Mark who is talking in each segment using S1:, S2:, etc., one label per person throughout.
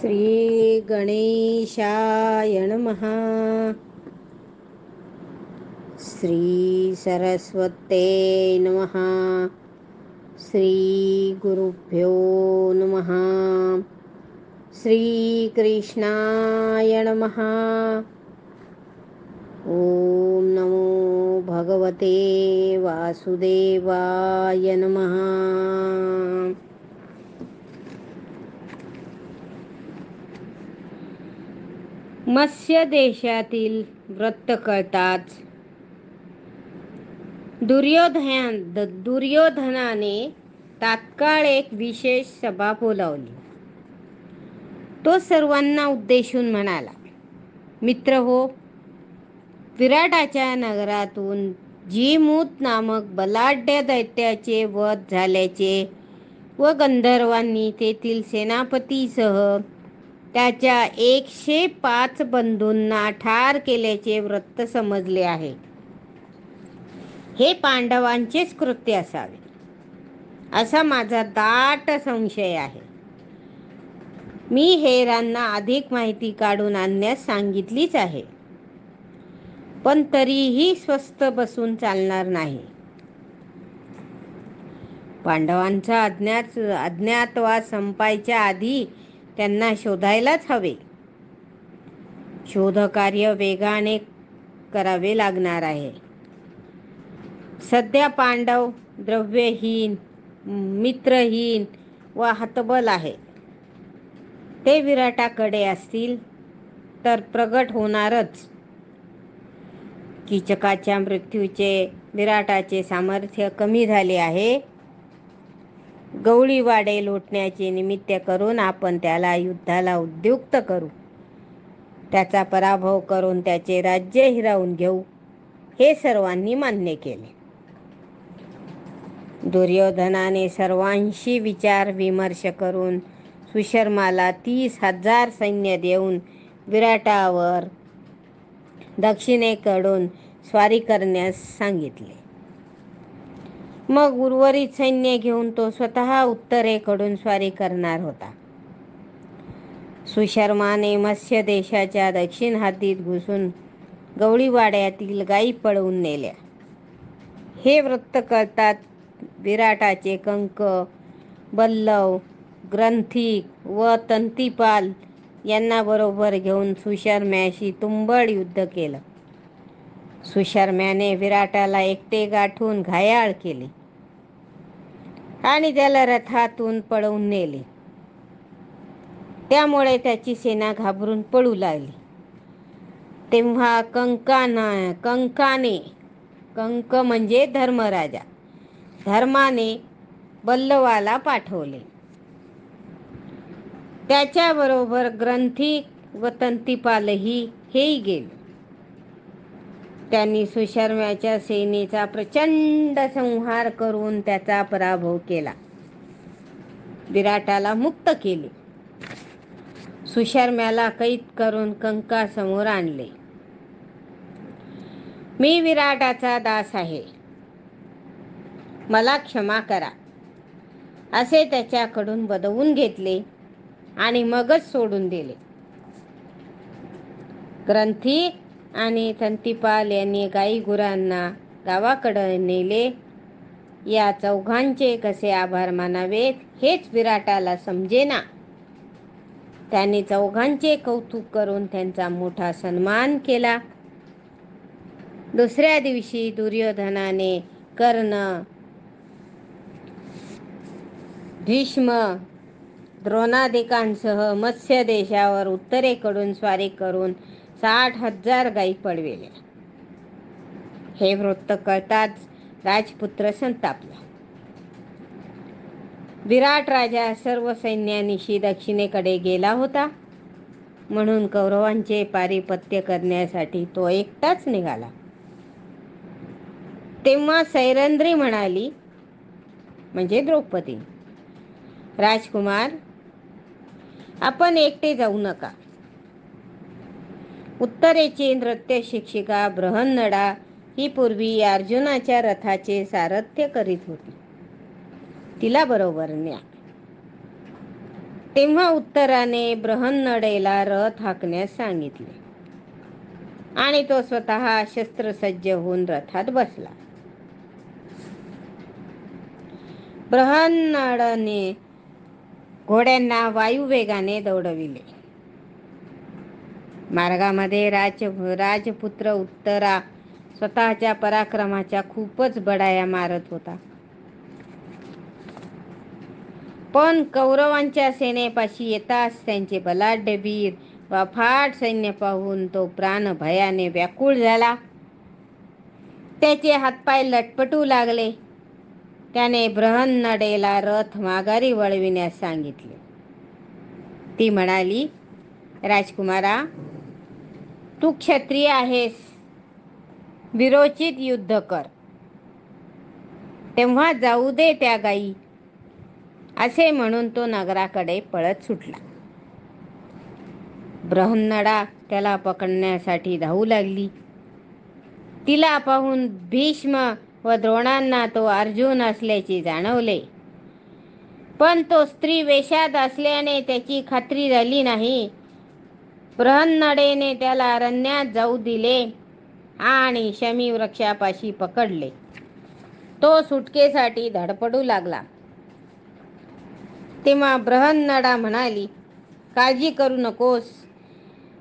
S1: श्री गणेशाय नमः. श्री सरस्वते नमः. श्री गुरुभ्यो नमः. श्री कृष्णाय नमः. ओम नमो भगवते वासुदेवाय नमः. मत्स्य देशातील व्रत कळताच दुर्योधनाने तात्काळ एक विशेष सभा बोलावली. तो सर्वांना उद्देशून म्हणाला, मित्र हो, विराटाच्या नगरातून जीमूत नामक बलाढ्य दैत्याचे वध झाल्याचे व गंधर्वांनी तेथील सेनापतीसह त्याच्या 105 बंधूंना ठार केल्याचे वृत्त समजले आहे. हे पांडवांचेच कृत्य असावे असा माझा दाट संशय आहे. मी हेरांना अधिक माहिती काढून आणण्यास सांगितलीच आहे, पण तरीही स्वस्थ बसून चालणार नाही. पांडवांचा अज्ञातवास संपायच्या आधी त्यांना शोधायलाच हवे. शोधकार्य वेगाने करावे लागणार आहे. सध्या पांडव द्रव्यहीन, मित्रहीन व हतबल आहे. ते विराटाकडे असतील तर प्रगट होणारच. कीचकाच्या मृत्यूचे विराटाचे सामर्थ्य कमी झाले आहे. गवळीवाडे लुटण्याचे निमित्त करून आपण त्याला युद्धाला उद्युक्त करू. त्याचा पराभव करून त्याचे राज्य हिरावून घेऊ. हे सर्वांनी मान्य केले. दुर्योधनाने सर्वांशी विचार विमर्श करून सुशर्माला 30,000 सैन्य देऊन विराटावर दक्षिणेकडून स्वारी करण्यास सांगितले. मग उर्वरित सैन्य घेऊन तो स्वतः उत्तरेकडून स्वारी करणार होता. सुशर्माने मत्स्य देशाच्या दक्षिण हद्दीत घुसून गवळीवाड्यातील गायी पळवून नेल्या. हे वृत्त कळताच विराटाचे कंक, बल्लव, ग्रंथिक व तंतीपाल यांना बरोबर घेऊन सुशर्म्याशी तुंबळ युद्ध केलं. सुशर्म्याने विराटाला एकटे गाठून घायाळ केले आणि त्याला रथातून पळवून नेले. त्यामुळे त्याची सेना घाबरून पळू लागली. तेव्हा कंक म्हणजे धर्मराजा, धर्माने बल्लवाला पाठवले. त्याच्याबरोबर ग्रंथिक व तंतीपालही हेही गेले. त्यांनी सुशर्म्याच्या सेनेचा प्रचंड संहार करून त्याचा पराभव केला. विराटाला मुक्त केले. सुशर्म्याला कैद करून कंकासमोर आणले. मी विराटाचा दास आहे, मला क्षमा करा असे त्याच्याकडून बदवून घेतले आणि मगच सोडून दिले. ग्रंथिक आणि तंतीपाल यांनी गाई गुरांना गावाकडे नेले. या चौघांचे कसे आभार मानावेत हेच विराटाला समजेना. त्यांनी चौघांचे कौतुक करून त्यांचा मोठा सन्मान केला. दुसऱ्या दिवशी दुर्योधनाने कर्ण, भीष्म, द्रोणादिकांसह मत्स्य देशावर उत्तरेकडून स्वारी करून 60,000 गायी पळविल्या. हे वृत्त कळताच राजपुत्र संतापला. विराट राजा सर्व सैन्यानिशी दक्षिणेकडे गेला होता, म्हणून कौरवांचे पारिपत्य करण्यासाठी तो एकटाच निघाला. तेव्हा सैरंध्री म्हणाली, म्हणजे द्रौपदी, राजकुमार, आपण एकटे जाऊ नका. उत्तरेची नृत्य शिक्षिका बृहन्नडा ही पूर्वी अर्जुनाच्या रथाचे सारथ्य करीत होती. तिला बरोबर न्या. तेव्हा उत्तराने बृहन्नडेला रथ हाकण्यास सांगितले आणि तो स्वतः शस्त्रसज्ज होऊन रथात बसला. बृहन्नडाने घोड्यांना वायुवेगाने दौडविले. मार्गामध्ये राजपुत्र उत्तरा स्वतःच्या पराक्रमाच्या खूपच बडाया मारत होता. पण कौरवांच्या सेनेपाशी येताच त्यांचे बलाढ्य वीर व अफाट सैन्य पाहून तो प्राणभयाने व्याकुळ झाला. त्याचे हातपाय लटपटू लागले. त्याने बृहन्नडेला रथ माघारी वळविण्यास सांगितले. ती म्हणाली, राजकुमारा, तू क्षत्रिय आहेस, वीरोचित युद्ध कर. तेव्हा जाऊ दे त्या गायी. असे म्हणून तो नगराकडे पळत सुटला. बृहन्नडा त्याला पकडण्यासाठी धावू लागली. तिला पाहून भीष्म व द्रोणांना तो अर्जुन असल्याचे जाणवले. पण तो स्त्री वेशात असल्याने त्याची खात्री झाली नाही. बृहन्नडेने त्याला अरण्यात जाऊ दिले आणि शमी वृक्षापाशी पकडले. तो सुटकेसाठी धडपडू लागला. तेव्हा बृहन्नडा म्हणाली, काळजी करू नकोस.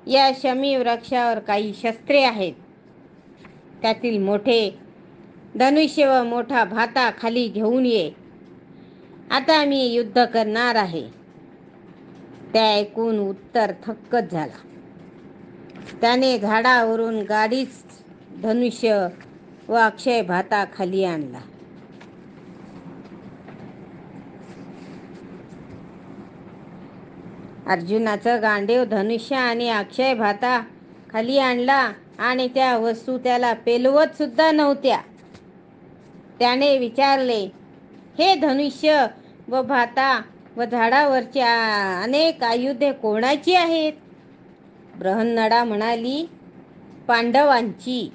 S1: या शमी वृक्षावर काही शस्त्रे आहेत. त्यातील मोठे धनुष्य व मोठा भाता खाली घेऊन ये. आता मी युद्ध करणार आहे. ते ऐकून उत्तर थक्कच झाला. त्याने झाडावरून गाडीच धनुष्य व अक्षय भाता खाली आणला. अर्जुनाचं गांडीव धनुष्य आणि अक्षय भाता खाली आणला आणि त्या वस्तू त्याला पेलवत सुद्धा नव्हत्या. त्याने विचारले, हे धनुष्य व भाता व झाडावरची अनेक आयुधे कोणाची आहेत? बृहन्नडा म्हणाली, पांडवांची.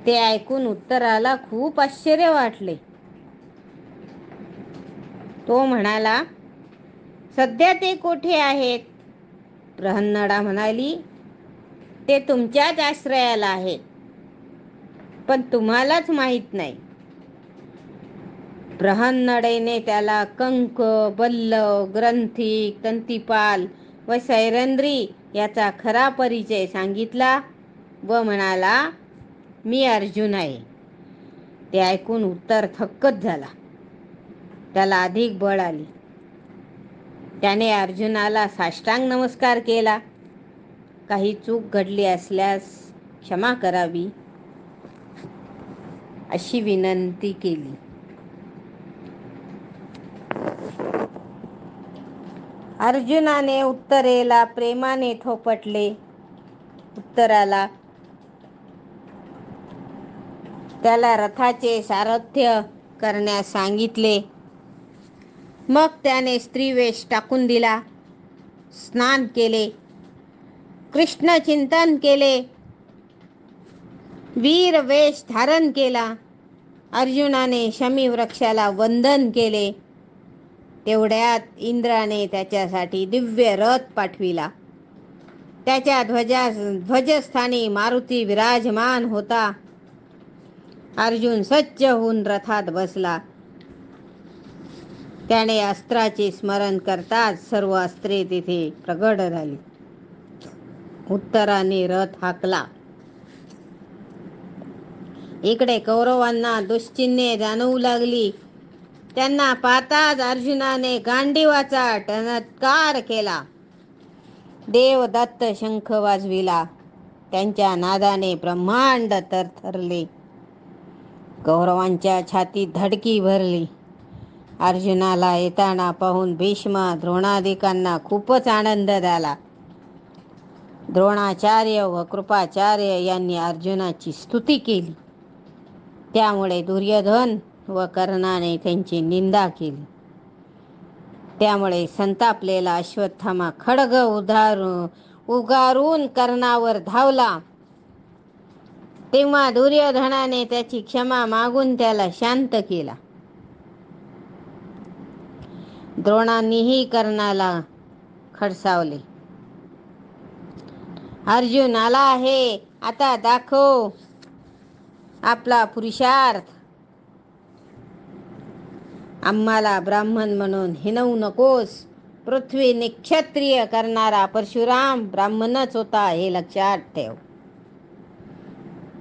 S1: ते ऐकून उत्तराला खूप आश्चर्य वाटले. तो म्हणाला, सध्या ते कोठे आहेत? बृहन्नडा म्हणाली, ते तुमच्याच आश्रयाला आहेत, पण तुम्हालाच माहीत नाही. बृहन्नडेने त्याला कंक, बल्लव, ग्रंथिक, तंतीपाल व सैरंद्री याचा खरा परिचय सांगितला व म्हणाला, मी अर्जुन आहे. ते ऐकून उत्तर थक्कच झाला. त्याला अधिक बळ आले. त्याने अर्जुनाला साष्टांग नमस्कार केला. काही चूक घडली असल्यास क्षमा करावी अशी विनंती केली. अर्जुनाने उत्तरेला प्रेमाने थोपटले. उत्तराला त्याला रथाचे सारथ्य करण्यास सांगितले. मग त्याने स्त्रीवेश टाकून दिला, स्नान केले, कृष्ण चिंतन केले, वीर वेश धारण केला. अर्जुनाने शमी वृक्षाला वंदन केले. तेवढ्यात इंद्राने त्याच्यासाठी दिव्य रथ पाठविला. त्याच्या ध्वजस्थानी मारुती विराजमान होता. अर्जुन सज्ज होऊन रथात बसला. त्याने अस्त्राचे स्मरण करताच सर्व अस्त्रे तिथे प्रगट झाली. उत्तराने रथ हाकला. इकडे कौरवांना दुश्चिन्हे जाणवू लागली. त्यांना पाहताच अर्जुनाने गांडीवाचा टणत्कार केला. देवदत्त शंख वाजविला. त्यांच्या नादाने ब्रह्मांड थरथरले. कौरवांच्या छातीत धडकी भरली. अर्जुनाला येताना पाहून भीष्म द्रोणादिकांना खूपच आनंद झाला. द्रोणाचार्य व कृपाचार्य यांनी अर्जुनाची स्तुती केली. त्यामुळे दुर्योधन व कर्णाने त्यांची निंदा केली. त्यामुळे संतापलेला अश्वत्थामा खड्ग उगारून कर्णावर धावला. तेव्हा दुर्योधनाने त्याची क्षमा मागून त्याला शांत केला. द्रोणांनीही कर्णाला खडसावले. अर्जुन आला आहे, आता दाखव आपला पुरुषार्थ. आम्हाला ब्राह्मण म्हणून हिणवू नकोस. पृथ्वी निक्षत्रिय करणारा परशुराम ब्राह्मणच होता, हे लक्षात ठेव.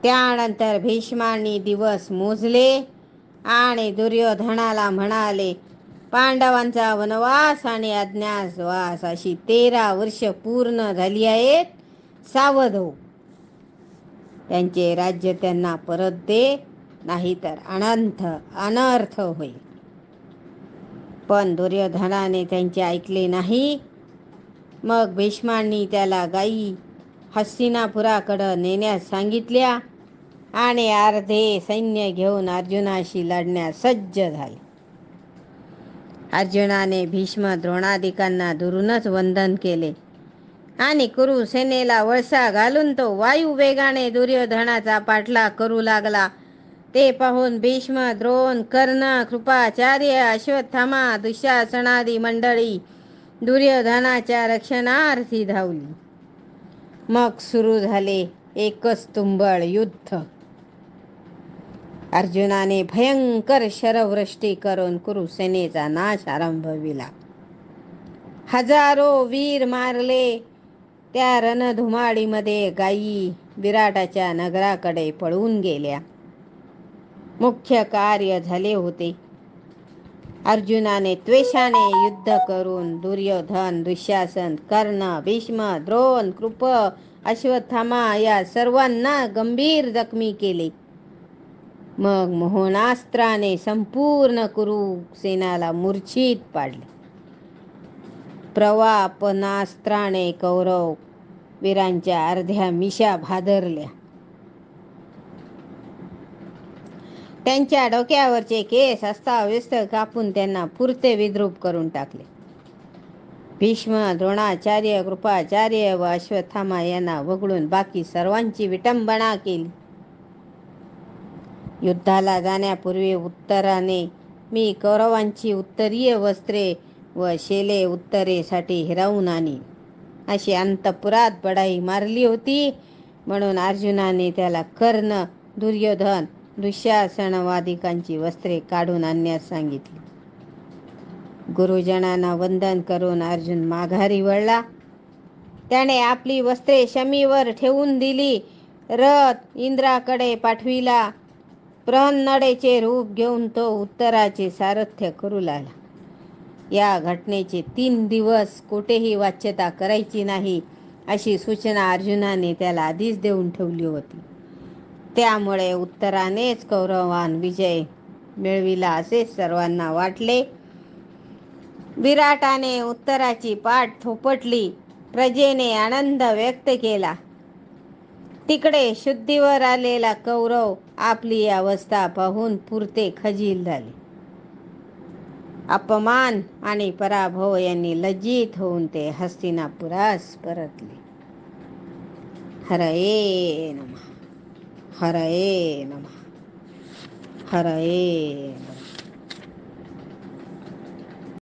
S1: त्यानंतर भीष्मांनी दिवस मोजले आणि दुर्योधनाला म्हणाले, पांडवांचा वनवास आणि अज्ञातवास अशी 13 वर्ष पूर्ण झाली आहेत. सावध हो. त्यांचे राज्य त्यांना परत दे, नाहीतर अनर्थ होईल. पण दुर्योधनाने त्यांचे ऐकले नाही. मग भीष्मांनी त्याला गायी हस्तिनापुराकडे नेण्यास सांगितल्या आणि अर्धे सैन्य घेऊन अर्जुनाशी लढण्यास सज्ज झाले. अर्जुनाने भीष्म द्रोणादिकांना दुरूनच वंदन केले आणि कुरु सेनेला वळसा घालून तो वायू वेगाने दुर्योधनाचा पाठलाग करू लागला. ते पाहून भीष्म, द्रोण, कर्ण, कृपाचार्य, अश्वत्थामा, दुःशासनादी मंडळी दुर्योधनाच्या रक्षणार्थी धावली. मग सुरू झाले एकच तुंबळ युद्ध. अर्जुनाने भयंकर शरवृष्टी करून कुरुसेनेचा नाश आरंभविला. हजारो वीर मारले. त्या रणधुमाळीमध्ये गायी विराटाच्या नगराकडे पळून गेल्या. मुख्य कार्य झाले होते. अर्जुनाने त्वेषाने युद्ध करून दुर्योधन, दुःशासन, कर्ण, भीष्म, द्रोण, कृप, अश्वत्थामा या सर्वांना गंभीर जखमी केले. मग मोहनास्त्राने संपूर्ण कुरुसेनाला मूर्छित पाडले. प्रवापनास्त्राने कौरव वीरांच्या अर्ध्या मिशा भादरल्या. त्यांच्या डोक्यावरचे केस अस्ताव्यस्त कापून त्यांना पुरते विद्रूप करून टाकले. भीष्म, द्रोणाचार्य, कृपाचार्य व अश्वत्थामा यांना वगळून बाकी सर्वांची विटंबना केली. युद्धाला जाण्यापूर्वी उत्तराने मी कौरवांची उत्तरीय वस्त्रे व शेले उत्तरेसाठी हिरावून आणीन अशी अंतपुरात बढाई मारली होती. म्हणून अर्जुनाने त्याला कर्ण, दुर्योधन, दुःशासनवादिकांची वस्त्रे काढून आणण्यास सांगितली. गुरुजनांना वंदन करून अर्जुन माघारी वळला. त्याने आपली वस्त्रे शमीवर ठेवून दिली. रथ इंद्राकडे पाठविला. प्रहन्नडेचे रूप घेऊन तो उत्तराचे सारथ्य करू लागला. या घटनेचे 3 दिवस कोठेही वाच्यता करायची नाही अशी सूचना अर्जुनाने त्याला आधीच देऊन ठेवली होती. त्यामुळे उत्तरानेच कौरवांवर विजय मिळविला असे सर्वांना वाटले. विराटाने उत्तराची पाठ थोपटली. प्रजेने आनंद व्यक्त केला. तिकडे शुद्धीवर आलेला कौरव आपली अवस्था पाहून पुरते खजील झाले. अपमान आणि पराभव यांनी लज्जित होऊन ते हस्तिनापुरास परतले. हरये नमः. हरये नमः. हरये नमः.